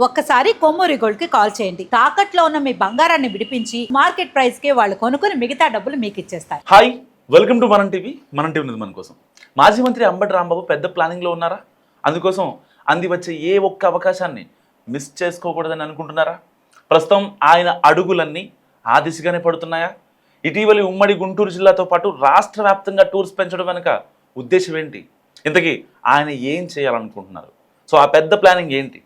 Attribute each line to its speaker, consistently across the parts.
Speaker 1: ఒక్కసారి కొమ్మూరి గోల్డ్ కి కాల్ చేయండి. తాకట్లో ఉన్న మీ బంగారాన్ని విడిపించి మార్కెట్ ప్రైస్ కి వాళ్ళు కొనుక్కుని మిగతా డబ్బులు మీకు ఇచ్చేస్తారు.
Speaker 2: హాయ్, వెల్కమ్ టు మనం టీవీ. మనం టీవీ ఉన్నది మన కోసం. మాజీ మంత్రి అంబటి రాంబాబు పెద్ద ప్లానింగ్లో ఉన్నారా? అందుకోసం అంది వచ్చే ఏ ఒక్క అవకాశాన్ని మిస్ చేసుకోకూడదని అనుకుంటున్నారా? ప్రస్తుతం ఆయన అడుగులన్నీ ఆ దిశగానే పడుతున్నాయా? ఇటీవలి ఉమ్మడి గుంటూరు జిల్లాతో పాటు రాష్ట్ర వ్యాప్తంగా టూర్స్ పెంచడం వెనుక ఉద్దేశం ఏంటి? ఇంతకీ ఆయన ఏం చేయాలనుకుంటున్నారు? సో ఆ పెద్ద ప్లానింగ్ ఏంటి?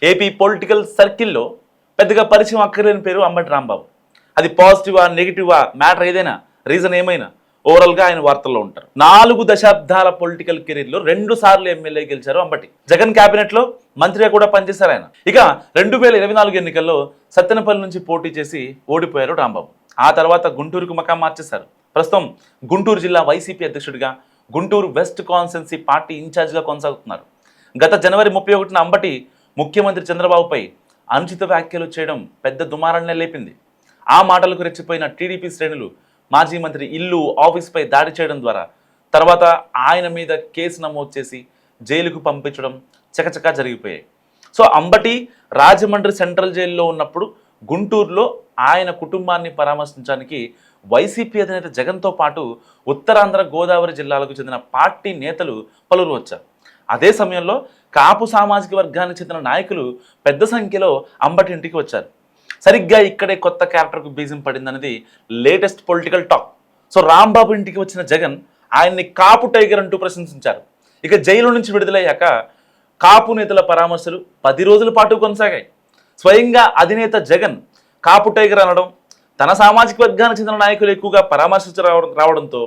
Speaker 2: ఏపీ పొలిటికల్ సర్కిల్లో పెద్దగా పరిచయం అక్కర్లేని పేరు అంబటి రాంబాబు. అది పాజిటివా నెగిటివా మ్యాటర్ ఏదైనా, రీజన్ ఏమైనా, ఓవరాల్గా ఆయన వార్తల్లో ఉంటారు. 4 దశాబ్దాల పొలిటికల్ కెరీర్లో 2 సార్లు ఎమ్మెల్యే గెలిచారు అంబటి. జగన్ క్యాబినెట్లో మంత్రిగా కూడా పనిచేశారు ఆయన. ఇక 2024 ఎన్నికల్లో సత్తెనపల్లి నుంచి పోటీ చేసి ఓడిపోయారు రాంబాబు. ఆ తర్వాత గుంటూరుకు మకాం మార్చేశారు. ప్రస్తుతం గుంటూరు జిల్లా వైసీపీ అధ్యక్షుడిగా గుంటూరు వెస్ట్ కాన్స్టిట్యున్సీ పార్టీ ఇన్ఛార్జిగా కొనసాగుతున్నారు. గత జనవరి 31న అంబటి ముఖ్యమంత్రి చంద్రబాబుపై అనుచిత వ్యాఖ్యలు చేయడం పెద్ద దుమారాన్నే లేపింది. ఆ మాటలకు రెచ్చిపోయిన టీడీపీ శ్రేణులు మాజీ మంత్రి ఇల్లు, ఆఫీస్పై దాడి చేయడం ద్వారా తర్వాత ఆయన మీద కేసు నమోదు చేసి జైలుకు పంపించడం చకచకా జరిగిపోయాయి. సో అంబటి రాజమండ్రి సెంట్రల్ జైల్లో ఉన్నప్పుడు గుంటూరులో ఆయన కుటుంబాన్ని పరామర్శించడానికి వైసీపీ అధినేత జగన్తో పాటు ఉత్తరాంధ్ర, గోదావరి జిల్లాలకు చెందిన పార్టీ నేతలు పలువురు వచ్చారు. అదే సమయంలో కాపు సామాజిక వర్గానికి చెందిన నాయకులు పెద్ద సంఖ్యలో అంబటి ఇంటికి వచ్చారు. సరిగ్గా ఇక్కడే కొత్త క్యారెక్టర్కు బీజం పడిందనేది latest political talk. So Rambabu ఇంటికి వచ్చిన జగన్ ఆయన్ని కాపు టైగర్ అంటూ ప్రశంసించారు. ఇక జైలు నుంచి విడుదలయ్యాక కాపు నేతల పరామర్శలు 10 రోజుల పాటు కొనసాగాయి. స్వయంగా అధినేత జగన్ కాపు టైగర్ అనడం, తన సామాజిక వర్గానికి చెందిన నాయకులు ఎక్కువగా పరామర్శించి రావడంతో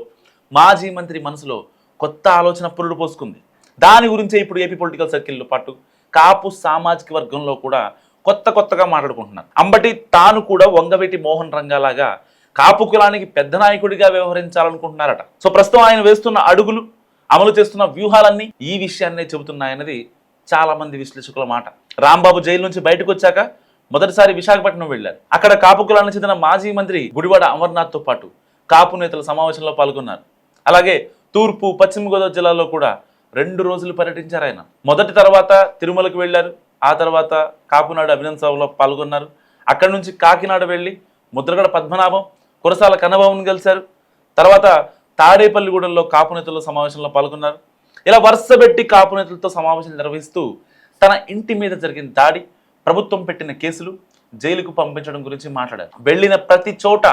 Speaker 2: మాజీ మంత్రి మనసులో కొత్త ఆలోచన పురుడు పోసుకుంది. దాని గురించే ఇప్పుడు ఏపీ పొలిటికల్ సర్కిల్లో పాటు కాపు సామాజిక వర్గంలో కూడా కొత్తగా మాట్లాడుకుంటున్నారు. అంబటి తాను కూడా వంగవీటి మోహన్ రంగాలాగా కాపు కులానికి పెద్ద నాయకుడిగా వ్యవహరించాలనుకుంటున్నారట. సో ప్రస్తుతం ఆయన వేస్తున్న అడుగులు, అమలు చేస్తున్న వ్యూహాలన్నీ ఈ విషయాన్నే చెబుతున్నాయన్నది చాలా మంది విశ్లేషకుల మాట. రాంబాబు జైలు నుంచి బయటకు వచ్చాక మొదటిసారి విశాఖపట్నం వెళ్లారు. అక్కడ కాపు కులానికి చెందిన మాజీ మంత్రి గుడివాడ అమర్నాథ్తో పాటు కాపు నేతల సమావేశంలో పాల్గొన్నారు. అలాగే తూర్పు, పశ్చిమ గోదావరి జిల్లాలో కూడా 2 రోజులు పర్యటించారు ఆయన. మొదటి తర్వాత తిరుమలకు వెళ్ళారు. ఆ తర్వాత కాపునాడు అభినందన సభలో పాల్గొన్నారు. అక్కడి నుంచి కాకినాడ వెళ్ళి ముద్రగడ పద్మనాభం, కురసాల కన్నబాబును కలిశారు. తర్వాత తాడేపల్లిగూడెంలో కాపు నేతల సమావేశంలో పాల్గొన్నారు. ఇలా వరుసపెట్టి కాపు నేతలతో సమావేశం నిర్వహిస్తూ తన ఇంటి మీద జరిగిన దాడి, ప్రభుత్వం పెట్టిన కేసులు, జైలుకు పంపించడం గురించి మాట్లాడారు. వెళ్ళిన ప్రతి చోట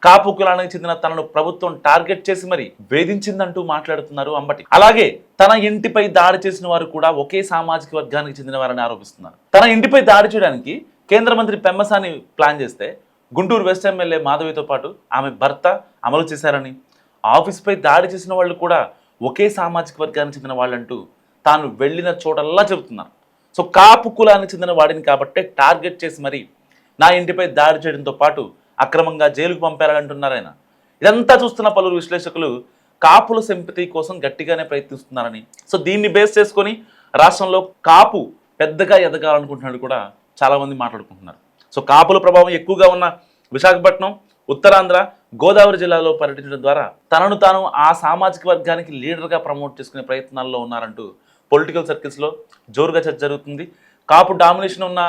Speaker 2: కాపు కులానికి చెందిన తనను ప్రభుత్వం టార్గెట్ చేసి మరి వేధించిందంటూ మాట్లాడుతున్నారు అంబటి. అలాగే తన ఇంటిపై దాడి చేసిన వారు కూడా ఒకే సామాజిక వర్గానికి చెందిన వారని ఆరోపిస్తున్నారు. తన ఇంటిపై దాడి చేయడానికి కేంద్ర మంత్రి పెమ్మసాని ప్లాన్ చేస్తే గుంటూరు వెస్ట్ ఎమ్మెల్యే మాధవితో పాటు ఆమె భర్త అమలు చేశారని, ఆఫీస్పై దాడి చేసిన వాళ్ళు కూడా ఒకే సామాజిక వర్గానికి చెందిన వాళ్ళంటూ తాను వెళ్ళిన చోటల్లా చెబుతున్నారు. సో కాపు కులానికి చెందిన వాడిని కాబట్టే టార్గెట్ చేసి మరి నా ఇంటిపై దాడి చేయడంతో పాటు అక్రమంగా జైలుకు పంపారంటున్నారు ఆయన. ఇదంతా చూస్తున్న పలువురు విశ్లేషకులు కాపుల సింపతి కోసం గట్టిగానే ప్రయత్నిస్తున్నారని, సో దీన్ని బేస్ చేసుకొని రాష్ట్రంలో కాపు పెద్దగా ఎదగాలనుకుంటున్నాడు కూడా చాలామంది మాట్లాడుకుంటున్నారు. సో కాపుల ప్రభావం ఎక్కువగా ఉన్న విశాఖపట్నం, ఉత్తరాంధ్ర, గోదావరి జిల్లాలో పర్యటించడం ద్వారా తనను తాను ఆ సామాజిక వర్గానికి లీడర్గా ప్రమోట్ చేసుకునే ప్రయత్నాల్లో ఉన్నారంటూ పొలిటికల్ సర్కిల్స్లో జోరుగా చర్చ జరుగుతుంది. కాపు డామినేషన్ ఉన్న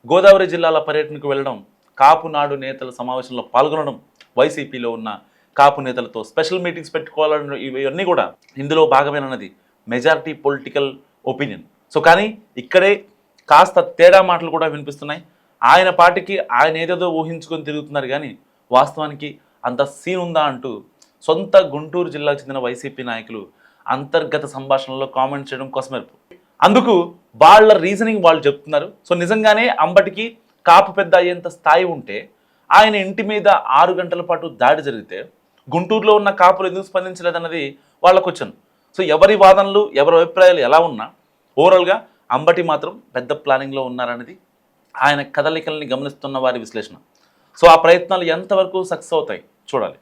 Speaker 2: గోదావరి జిల్లాల పర్యటనకు వెళ్ళడం, కాపు నాడు నేతల సమావేశంలో పాల్గొనడం, వైసీపీలో ఉన్న కాపు నేతలతో స్పెషల్ మీటింగ్స్ పెట్టుకోవాలని, ఇవన్నీ కూడా ఇందులో భాగమేనన్నది మెజారిటీ పొలిటికల్ ఒపీనియన్. సో కానీ ఇక్కడే కాస్త తేడా మాటలు కూడా వినిపిస్తున్నాయి. ఆయన పార్టీకి ఆయన ఏదేదో ఊహించుకొని తిరుగుతున్నారు కానీ వాస్తవానికి అంత సీన్ ఉందా అంటూ సొంత గుంటూరు జిల్లాకు చెందిన వైసీపీ నాయకులు అంతర్గత సంభాషణలో కామెంట్ చేయడం కోసమేర్పు. అందుకు వాళ్ళ రీజనింగ్ వాళ్ళు చెప్తున్నారు. సో నిజంగానే అంబటికి కాపు పెద్ద అయ్యేంత స్థాయి ఉంటే ఆయన ఇంటి మీద 6 గంటల పాటు దాడి జరిగితే గుంటూరులో ఉన్న కాపులు ఎందుకు స్పందించలేదన్నది వాళ్ళకు వచ్చాను. సో ఎవరి వాదనలు, ఎవరి అభిప్రాయాలు ఎలా ఉన్నా ఓవరాల్గా అంబటి మాత్రం పెద్ద ప్లానింగ్లో ఉన్నారనేది ఆయన కదలికల్ని గమనిస్తున్న వారి విశ్లేషణ. సో ఆ ప్రయత్నాలు ఎంతవరకు సక్సెస్ అవుతాయి చూడాలి.